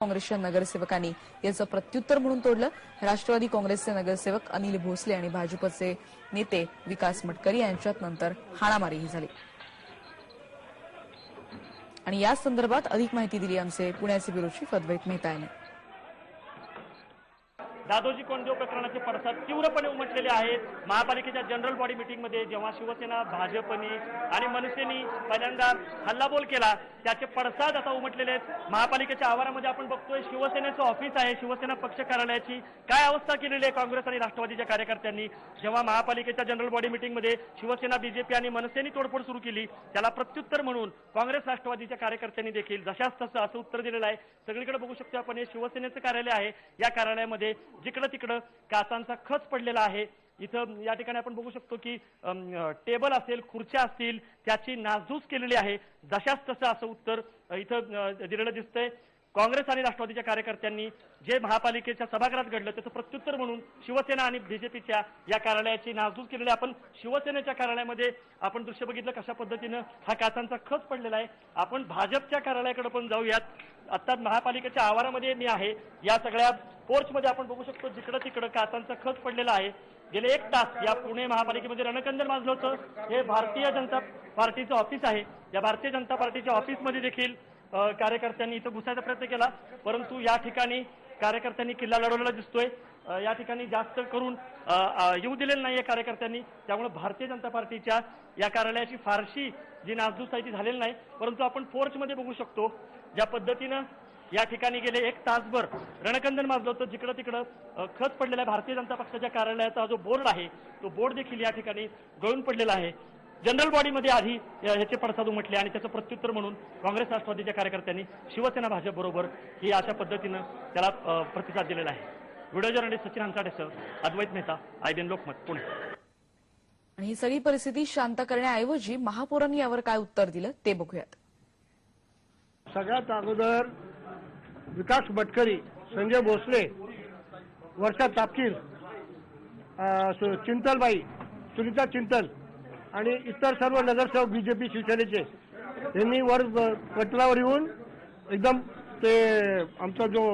काँग्रेसच्या नगरसेवकांनी याचं प्रत्युत्तर म्हणून तोडलं। राष्ट्रवादी काँग्रेसचे नगरसेवक अनिल भोसले आणि भाजपचे नेते विकास मटकरी यांच्यात नंतर हाणामारीही झाली। आणि या संदर्भात अधिक माहिती दिली आमचे पुण्याचे ब्युरो चीफ अद्वैत मेहता यांनी। दादोजी कोंडदेव प्रकरणाचे पडसाद तीव्रपणे उमटलेले आहेत। महापालिकेच्या जनरल बॉडी मीटिंगमध्ये जेव्हा शिवसेना, भाजपनी आणि मनसेनी पहिल्यांदा हल्लाबोल केला त्याचे पडसाद आता उमटलेले आहेत। महापालिकेच्या आवारामध्ये आपण बघतोय शिवसेनेचं ऑफिस आहे, शिवसेना पक्ष कार्यालयाची काय अवस्था केलेली आहे काँग्रेस आणि राष्ट्रवादीच्या कार्यकर्त्यांनी। जेव्हा महापालिकेच्या जनरल बॉडी मीटिंगमध्ये शिवसेना, बीजेपी आणि मनसेनी तोडफोड सुरू केली त्याला प्रत्युत्तर म्हणून काँग्रेस राष्ट्रवादीच्या कार्यकर्त्यांनी देखील जशास तसं असं उत्तर दिलेलं आहे। सगळीकडे बघू शकतो आपण हे शिवसेनेचं कार्यालय आहे। या कार्यालयामध्ये जिकडं तिकडं काचांचा खच पडलेला आहे। इथं या ठिकाणी आपण बघू शकतो की टेबल असेल, खुर्च्या असतील त्याची नासधूस केलेली आहे। जशास तसं असं उत्तर इथं दिलेलं दिसतंय। काँग्रेस आणि राष्ट्रवादीच्या कार्यकर्त्यांनी जे महापालिकेच्या सभागृहात घडलं त्याचं प्रत्युत्तर म्हणून शिवसेना आणि बीजेपीच्या या कार्यालयाची नासधूस केलेली। आपण शिवसेनेच्या कार्यालयामध्ये आपण दृश्य बघितलं कशा पद्धतीनं हा काचांचा खच पडलेला आहे। आपण भाजपच्या कार्यालयाकडे पण जाऊयात। आता महापालिकेच्या आवारामध्ये मी आहे। या सगळ्या पोर्चमध्ये आपण बघू शकतो जिकडं तिकडं काचांचा खच पडलेला आहे। गेले 1 तास या पुणे महापालिकेमध्ये रणकंजन माजलं होतं। हे भारतीय जनता पार्टीचं ऑफिस आहे। या भारतीय जनता पार्टीच्या ऑफिसमध्ये देखील कार्यकर्त्यांनी इथं घुसायचा प्रयत्न केला, परंतु या ठिकाणी कार्यकर्त्यांनी किल्ला लढवलेला दिसतोय। या ठिकाणी जास्त करून येऊ दिलेलं नाहीये कार्यकर्त्यांनी, त्यामुळे भारतीय जनता पार्टीच्या या कार्यालयाची फारशी जी नासधूस आहे ती झालेली नाही। परंतु आपण पोर्चमध्ये बघू शकतो ज्या पद्धतीनं या ठिकाणी गेले 1 तासभर रणकंदन माजलं होतं। जिकडं तिकडं खच पडलेला आहे। भारतीय जनता पक्षाच्या कार्यालयाचा जो बोर्ड आहे तो बोर्ड देखील या ठिकाणी गळून पडलेला आहे। जनरल बॉडीमध्ये आधी ह्याचे पडसाद उमटले आणि त्याचं प्रत्युत्तर म्हणून काँग्रेस राष्ट्रवादीच्या कार्यकर्त्यांनी शिवसेना, भाजप बरोबर ही अशा पद्धतीनं त्याला प्रतिसाद दिलेला आहे। व्हिडिओ जर्नलिस्ट सचिन हंसाटेसह अद्वैत मेहता, IBN लोकमत, पुणे। आणि ही सगळी परिस्थिती शांत करण्याऐवजी महापौरांनी यावर काय उत्तर दिलं ते बघूयात। सगळ्यात अगोदर विकास मटकरी, संजय भोसले, वर्षा तापकीर, चिंतलबाई, सुनीता चिंतल आणि इतर सर्व नगरसेवक बीजेपी शिवसेनेचे यांनी वर पटलावर येऊन एकदम ते आमचा जो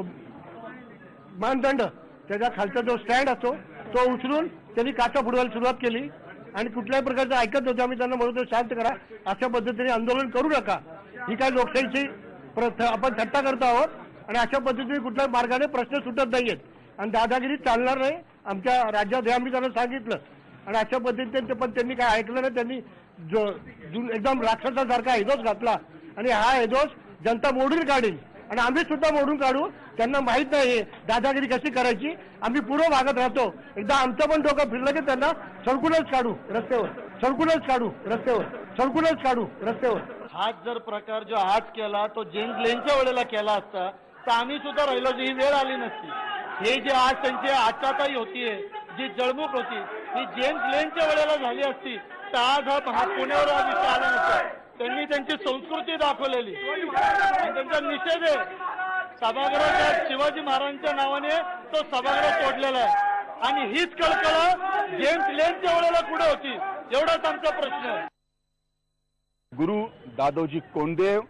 मानदंड त्याच्या खालचा जो स्टँड असतो तो उचलून त्यांनी काचा फुटवायला सुरुवात केली आणि कुठल्याही प्रकारचं ऐकत होतं आम्ही त्यांना म्हणतो शांत करा, अशा पद्धतीने आंदोलन करू नका, ही काय लोकशाहीची आपण थट्टा करतो आहोत आणि अशा पद्धतीने कुठल्याही मार्गाने प्रश्न सुटत नाहीयेत आणि दादागिरी चालणार नाही आमच्या राज्यात हे आम्ही त्यांना सांगितलं। आणि अशा पद्धतीने पण त्यांनी काय ऐकलं नाही। त्यांनी जो एकदम राक्षसासारखा हेदोस घातला आणि हा हेदोस जनता मोडून काढेल आणि आम्ही सुद्धा मोडून काढू। त्यांना माहित नाही दादागिरी कशी करायची, आम्ही पूर्व भागात राहतो। एकदा आमचं पण डोकं फिरलं की त्यांना सडकूनच काढू रस्त्यावर, सडकूनच काढू रस्त्यावर, सडकूनच काढू रस्त्यावर। हाच जर प्रकार जो आज केला तो जेम्स लेनच्या वेळेला केला असता तर आम्ही सुद्धा राहिलो, ही वेळ आली नसती। हे जे आज त्यांची आचाताई होतीये, जी जळमुख होती, ही जेम्स लेनच्या वेळेला झाली असती तर आज हा पुण्यावर हा विषय आला नसता। त्यांनी त्यांची संस्कृती दाखवलेली आणि त्यांचा निषेध आहे। सभागृहाच्या शिवाजी महाराजांच्या नावाने तो सभागृह तोडलेला आहे आणि हीच कळकळ जेम्स लेनच्या वेळेला कुठे होती, एवढाच आमचा प्रश्न आहे। गुरु दादोजी कोंडदेव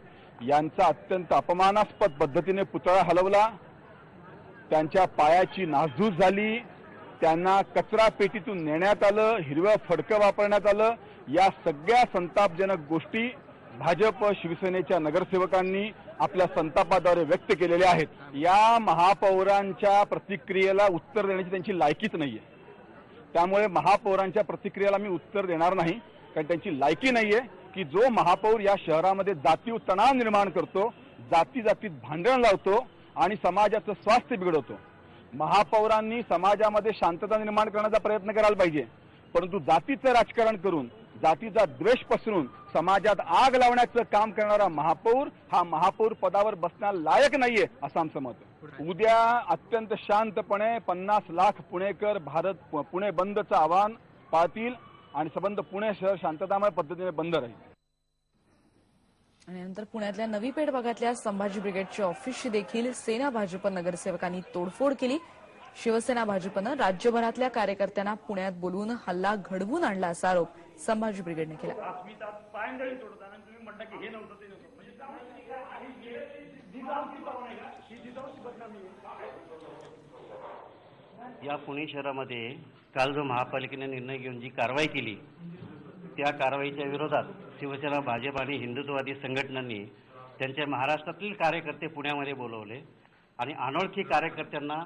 यांचा अत्यंत अपमानास्पद पद्धतीने पुतळा हलवला, त्यांच्या पायाची नासधूस झाली, त्यांना कचरा पेटीतून नेण्यात आलं, हिरवं फडकं वापरण्यात आलं। या सगळ्या संतापजनक गोष्टी भाजप, शिवसेनेच्या नगरसेवकांनी आपल्या संतापाद्वारे व्यक्त केलेल्या आहेत। या महापौरांच्या प्रतिक्रियेला उत्तर देण्याची त्यांची लायकीच नाहीये, त्यामुळे महापौरांच्या प्रतिक्रियेला मी उत्तर देणार नाही, कारण त्यांची लायकी नाहीये की जो महापौर या शहरामध्ये जातीय तणाव निर्माण करतो, जातीत भांडण लावतो आणि समाजाचं स्वास्थ्य बिघडवतो। महापौरांनी समाजामध्ये शांतता निर्माण करण्याचा प्रयत्न करायला पाहिजे, परंतु जातीचं राजकारण करून, जातीचा द्वेष पसरून समाजात आग लावण्याचं काम करणारा महापौर हा महापौर पदावर बसण्याला लायक नाहीये असं आमचं मत आहे। उद्या अत्यंत शांतपणे 50 लाख पुणेकर पुणे बंदचं आवाहन पाळतील आणि संबंध पुणे शहर शांततामय पद्धतीने बंद राहील। आणि नंतर पुण्यातल्या नवी पेठ भागातल्या संभाजी ब्रिगेडच्या ऑफिसची देखील सेना, भाजप नगरसेवकांनी तोडफोड केली। शिवसेना, भाजपनं राज्यभरातल्या कार्यकर्त्यांना पुण्यात बोलवून हल्ला घडवून आणला असा आरोप संभाजी ब्रिगेडने केला। ही या पुणे शहरामध्ये काल जो महापालिकेने निर्णय घेऊन जी कारवाई केली त्या कारवाईच्या विरोधात शिवसेना, भाजप आणि हिंदुत्ववादी संघटनांनी त्यांचे महाराष्ट्रातील कार्यकर्ते पुण्यामध्ये बोलवले आणि अनोळखी कार्यकर्त्यांना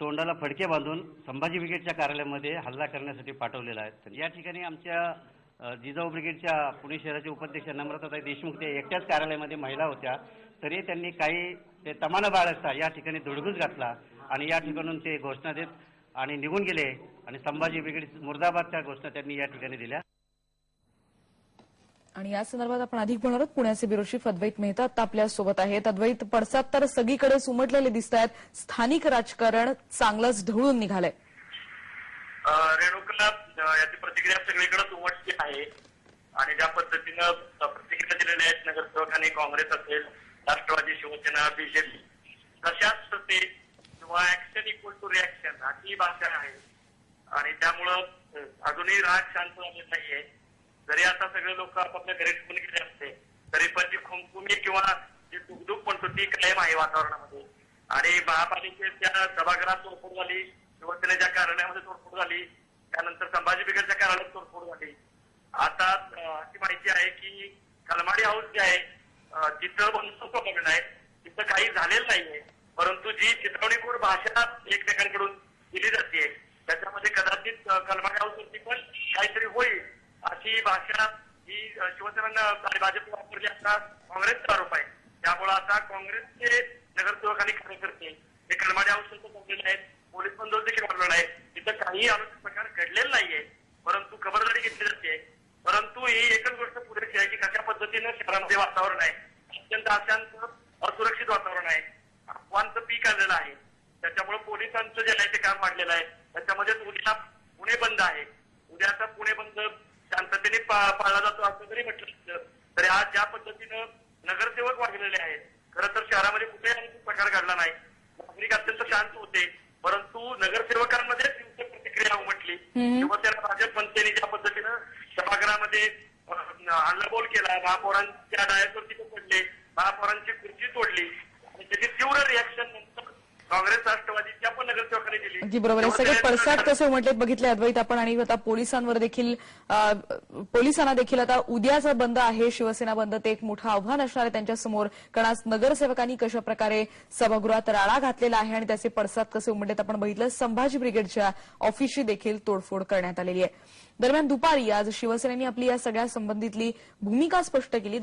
तोंडाला फडके बांधून संभाजी ब्रिगेडच्या कार्यालयामध्ये हल्ला करण्यासाठी पाठवलेला आहे. या ठिकाणी आमच्या जिजाऊ ब्रिगेडच्या पुणे शहराचे उपाध्यक्ष नम्रताताई देशमुख ते एकट्याच कार्यालयामध्ये महिला होत्या, तरी त्यांनी काही ते तमाना बाळगता या ठिकाणी धुडगूस घातला आणि या ठिकाणून ते घोषणा देत आणि निघून गेले आणि संभाजी ब्रिगेड मुर्दाबादच्या घोषणा त्यांनी या ठिकाणी दिल्या. आणि या संदर्भात आपण अधिक बोलणार आहोत. पुण्याचे ब्युरो चीफ अद्वैत मेहता आता आपल्या सोबत आहेत. अद्वैत, पडसाद तर सगळीकडेच उमटलेले दिसत आहेत. स्थानिक राजकारण चांगलंच ढवळून निघालंय. रेणुका, याची प्रतिक्रिया सगळीकडेच उमटली आहे आणि ज्या पद्धतीनं प्रतिक्रिया दिलेल्या आहेत नगरसेवकांनी, काँग्रेस असेल, राष्ट्रवादी, शिवसेना, बीजेपी, तशाच ते किंवा ऍक्शन इक्वल टू रिॲक्शन अशी भाषा आहे आणि त्यामुळं अजूनही राग शांत झालेला नाहीये. जरी आता सगळे लोक आपापल्या घरी ठेवून गेले असते तरी पण जी खुमखुमी किंवा जी दुखदुख म्हणतो ती कायम आहे वातावरणामध्ये. आणि महापालिकेच्या सभागृहात तोडफोड झाली, शिवसेनेच्या कार्यालयामध्ये तोडफोड झाली, त्यानंतर संभाजी ब्रिगेडच्या कार्यालयात तोडफोड झाली. आता अशी माहिती आहे की कलमाडी हाऊस जे आहे तिथं बंदोबस्त प्रकरण आहे, तिथं काही झालेलं नाहीये, परंतु जी चित्रवणीखोर भाषा एकमेकांकडून दिली जाते त्याच्यामध्ये कदाचित कलमाडी हाऊसवरती पण काहीतरी होईल अशी भाषा ही शिवसेना आणि भाजप वापरली असता काँग्रेसचा आरोप आहे. त्यामुळे आता काँग्रेसचे नगरसेवक आणि कार्यकर्ते हे कलमाडी हाऊसवर पोहोचलेले आहेत, पोलीस बंदोबस्त देखील वाढवलेला आहे, तिथं काही अनुचित प्रकार घडलेला नाहीये, परंतु खबरदारी घेतली जाते. परंतु ही एकच गोष्ट पुरेशी आहे की कशा पद्धतीनं शहरामध्ये वातावरण आहे, अत्यंत अशांत असुरक्षित वातावरण आहे, अफवांचं पीक आलेलं आहे. त्याच्यामुळे पोलिसांचं जे आहे ते काम वाढलेलं आहे. त्याच्यामध्ये उद्या पुणे बंद आहे, उद्याचा पुणे बंद शांततेने पाळला जातो असं जरी म्हटलं तरी आज ज्या पद्धतीनं नगरसेवक वागलेले आहेत, खरं तर शहरामध्ये कुठेही प्रकार घडला नाही, नागरिक अत्यंत शांत होते, परंतु नगरसेवकांमध्ये तीव्र प्रतिक्रिया उमटली. शिवसेना, भाजप मनसेने ज्या पद्धतीनं सभागृहामध्ये हल्लाबोल केला, महापौरांच्या डायसवरती पडले, महापौरांची खुर्ची तोडली आणि त्याची तीव्र रिॲक्शन नंतर काँग्रेस, राष्ट्रवादीच्या पण नगरसेवकांनी दिली. अगदी बरोबर आहे. सगळे पडसाद कसे उमटलेत बघितले अद्वैत आपण. आणि आता पोलिसांवर देखील पोलिसांना देखील आता उद्याचा बंद आहे, शिवसेना बंद, ते एक मोठं आव्हान असणार आहे त्यांच्यासमोर. कारण आज नगरसेवकांनी कशा प्रकारे सभागृहात राडा घातलेला आहे आणि त्याचे पडसाद कसे उमटलेत आपण बघितलं. संभाजी ब्रिगेडच्या ऑफिसची देखील तोडफोड करण्यात आलेली आहे. दरम्यान दुपारी आज शिवसेनेने आपली या सगळ्या संबंधितली भूमिका स्पष्ट केली.